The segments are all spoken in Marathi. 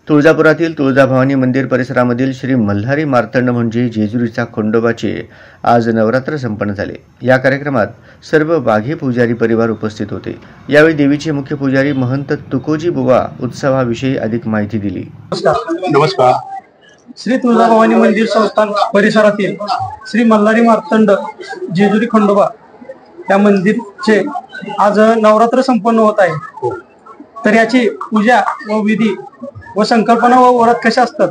तुळजापुरातील तुळजाभवानी मंदिर परिसरामधील श्री मल्हारी मार्तंड म्हणजे जेजुरीचा खंडोबाचे आज नवरात्र संपन्न झाले। या कार्यक्रमात सर्व वाघे पुजारी परिवार उपस्थित होते। यावेळी देवीचे मुख्य पुजारी महंत तुकोजी बुवा उत्सवाविषयी अधिक माहिती दिली। नमस्कार। श्री तुळजाभवानी मंदिर संस्थान परिसरातील श्री मल्हारी मार्तंड जेजुरी खंडोबा या मंदिरचे आज नवरात्र संपन्न होत आहे। तर याची पूजा व विधी व संकल्पना व व्रत कशा असतात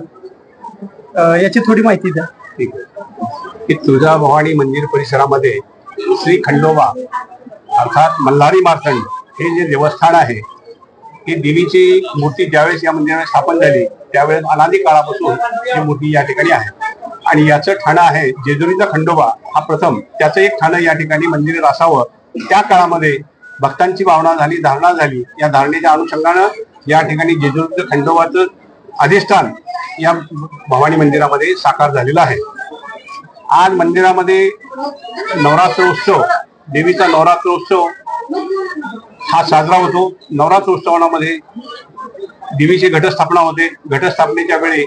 याची थोडी माहिती द्या। ठीक आहे। तुळजाभवानी मंदिर परिसरामध्ये श्री खंडोबा अर्थात मल्हारी मार्तंड हे जे देवस्थान आहे, ही देवीची मूर्ती ज्यावेळेस या मंदिरात स्थापन झाली त्यावेळेस अनादी काळापासून ही मूर्ती या ठिकाणी आहे आणि याचं ठाणं आहे जेजुरीचा खंडोबा हा प्रथम। त्याचं एक ठाणं या ठिकाणी मंदिरात असावं, त्या काळामध्ये भक्तांची भावना झाली, धारणा झाली। या धारणेच्या अनुषंगानं या ठिकाणी जेजुरीचं खंडोबाचं अधिष्ठान या भवानी मंदिरामध्ये साकार झालेलं आहे। आज मंदिरामध्ये नवरात्रोत्सव, देवीचा नवरात्रोत्सव हा साजरा होतो। नवरात्रोत्सवामध्ये देवीची घटस्थापना होते। घटस्थापनेच्या वेळी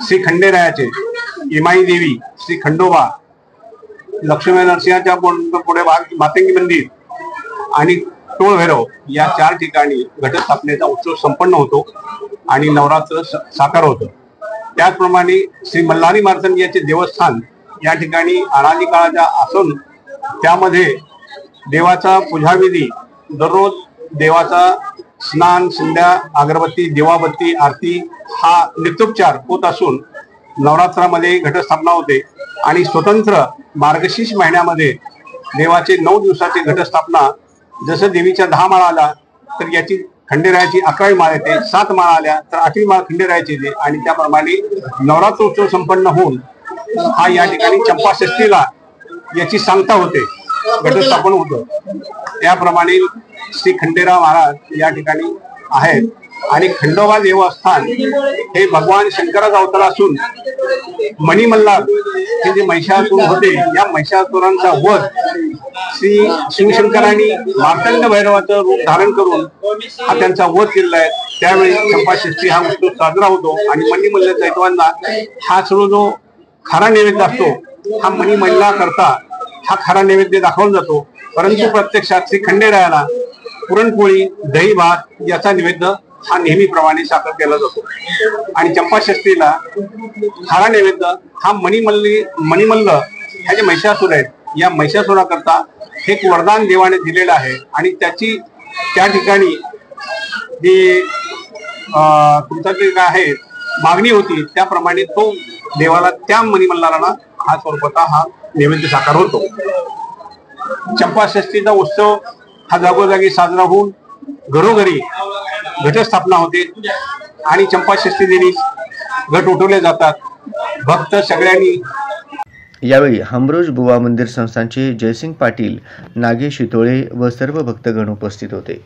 श्री खंडेरायाचे इमाई देवी, श्री खंडोबा, लक्ष्मी नरसिंहाच्या पुढे मातंगी मंदिर आणि टोळ भैरव या 4 ठिकाणी घटस्थापनेचा उत्सव संपन्न होतो आणि नवरात्र साकार होतं। त्याचप्रमाणे श्री मल्हारी मार्तंड याचे देवस्थान या ठिकाणी अनादी काळाचा असून त्यामध्ये देवाचा पूजाविधी, दररोज देवाचा स्नान, संध्या, अगरबत्ती, दिवाबत्ती, आरती हा नित्योपचार होत असून नवरात्रामध्ये घटस्थापना होते आणि स्वतंत्र मार्गशीर्ष महिन्यामध्ये देवाचे 9 दिवसाची घटस्थापना। जसं देवीच्या 10 माळा आला तर याची खंडेरायाची 11वी माळ येते, 7 माळा आल्या तर 8वी माळ खंडेरायाची येते आणि त्याप्रमाणे नवरात्रोत्सव संपन्न होऊन हा या ठिकाणी चंपाषष्ठीला याची सांगता होते, घटस्थापन होतं। त्याप्रमाणे श्री खंडेराव महाराज या ठिकाणी आहेत आणि खंडोबा देवस्थान हे भगवान शंकराचा अवतार असून मणिमल्हार हे जे महिषासुर होते, या महिषासुरांचा वध श्री शिवशंकरांनी मार्तंड भैरवाचं रूप धारण करून हा त्यांचा वध केलेला आहे। त्यावेळी चंपाषष्ठी हा उत्सव साजरा होतो आणि मणिमल्हार दैवांना हा सर्व जो खरा नैवेद्य असतो हा मणिमल्हार करता हा खरा नैवेद्य दाखवला जातो। परंतु प्रत्यक्षात श्री खंडेरायाला पुरणपोळी, दही भात याचा नैवेद्य हा नेहमीप्रमाणे सादर केला जातो आणि चंपाषष्ठीला खरा नैवेद्य हा मणिमल्ल ह्या जे महिषासुर आहेत, या महिषासुराकरता एक वरदान देवाने दिलेलं आहे आणि त्याची त्या ठिकाणी जी तुमच्याकडे काय आहे मागणी होती, त्याप्रमाणे तो देवाला त्या मणिमल्लाला हा स्वरूपाचा हा नैवेद्य साकार होतो। चंपाषष्ठीचा उत्सव हा जागोजागी साजरा होऊन घरोघरी घटस्थापना होते आणि चंपाषष्ठी दिनी घट उठवले जातात। भक्त सगळ्यांनी यावेळी हमरोज बुवा मंदिर संस्थानचे जयसिंग पाटील, नागेश शितोळे व सर्व भक्तगण उपस्थित होते।